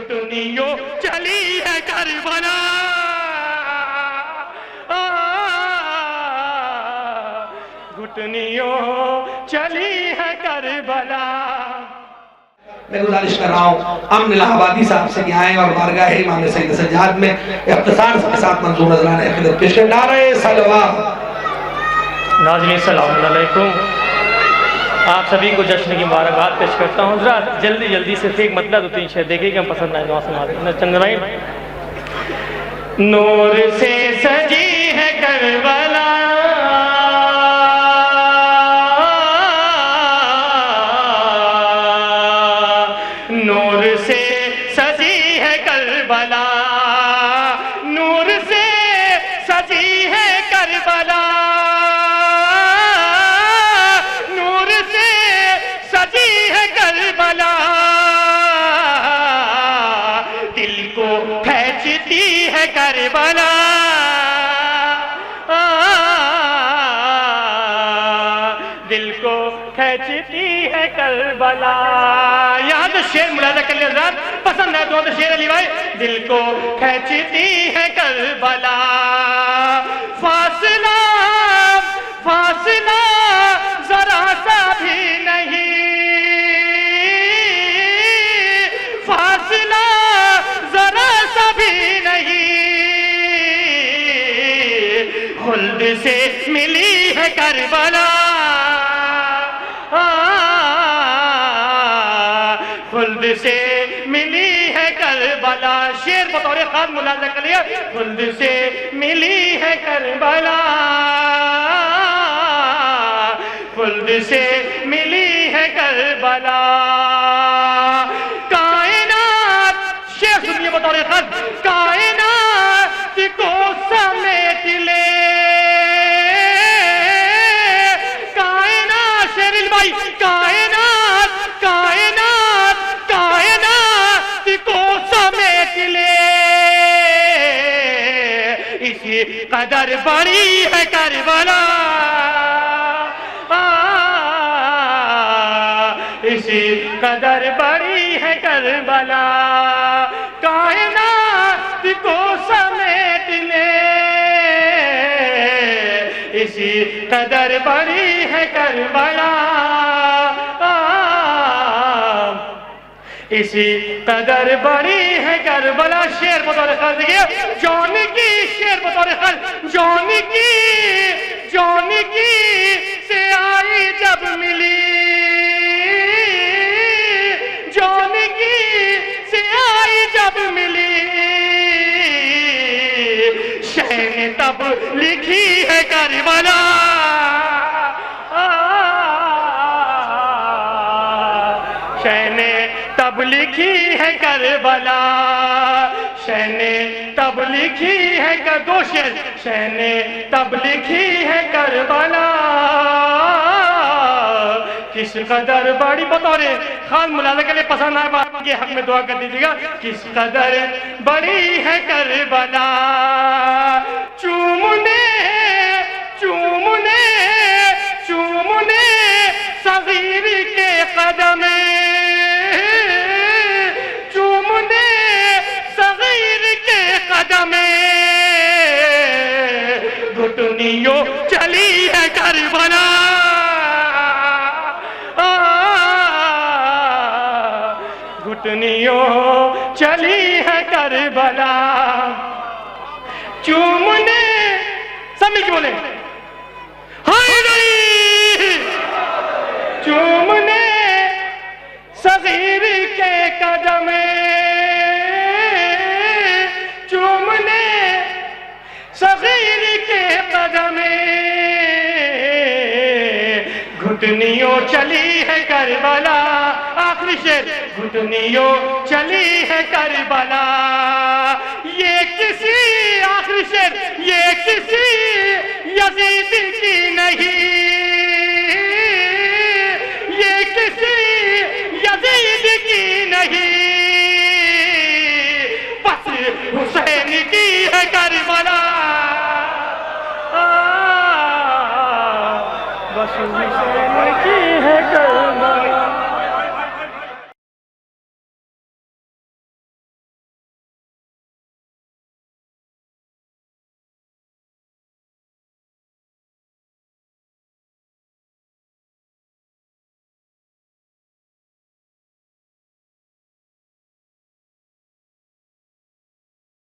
گھٹنیوں چلی ہے کربلا، گھٹنیوں چلی ہے کربلا۔ میں گزارش کر رہا ہوں امن الہ آبادی صاحب سے کہ آئیں اور بارگاہ امام سید سجاد میں اختصار کے ساتھ منظور نذرانہ خدمت پیش کریں۔ نعرہ صلوات۔ ناظرین السلام علیکم، آپ سبھی کو جشن کی مبارکباد پیش کرتا ہوں۔ ذرا جلدی سے ایک مطلب 2-3 شعر دیکھیں کہ ہم پسند آئے نواز سماعت چندرائی۔ نور سے سجی ہے کربلا، نور سے سجی ہے کربلا، نور سے سجی ہے کربلا، نور سے سجی ہے کربلا، دل کو کھینچتی ہے کربلا، دل کو کھینچتی ہے کربلا۔ یاد شعر ملاحظہ کر لیا حضرات، پسند ہے تو شعر علی بھائی۔ دل کو کھینچتی ہے کربلا، فاصلہ فاصلہ ذرا سا بھی نہیں، فاصلہ ذرا سا بھی نہیں، خلد سے ملی ہے کربلا، خلد سے ملی ہے کربلا۔ شعر بطور خاص ملاحظہ کر لیا، خلد سے ملی ہے کربلا، خلد سے ملی ہے کربلا۔ کائنات، شعر سنیے بطور خاص، کائنات کو سمیٹ لے، کائنات، شعر البائی، کائنات کائنات کائنات کو سمیٹ لے، اسی قدر بڑی ہے کربلا، اسی قدر بڑی ہے کربلا، کائنات کو سمیٹ لے، اسی قدر بڑی ہے کربلا، اسی قدر بڑی ہے کربلا۔ شعر بطور خاص دیکھئے، جون کی، شعر بطور خاص، جون کی سے آئی جب ملی، جون کی سے آئی جب ملی، شہ نے تب لکھی ہے کربلا، شہ نے تب لکھی ہے کربلا، شہ نے تب لکھی ہے دو شعر، شہ نے تب لکھی ہے کربلا، کس قدر بڑی، بطور خاص ملاحظہ کے لیے پسند آئے بات کے حق میں دعا کر دیجیے گا، کس قدر بڑی ہے کربلا، چومنے چومنے چومنے صغیر کے قدم، چومنے صغیر کے قدم، گھٹنیوں چلی ہے کربلا، گھٹنیوں چلی ہے کربلا، چومنے سمجھ کے بولے حیدری، چومنے صغیر کے قدم، چومنے صغیر کے قدم، گھٹنیوں چلی ہے کربلا، آخری شعر، گھٹنیوں چلی ہے کربلا، یہ کسی، آخری شعر، یہ کسی یزید کی نہیں، یہ کسی یزید کی نہیں، بس حسین کی ہے کربلا، بس حسین کی ہے کربلا۔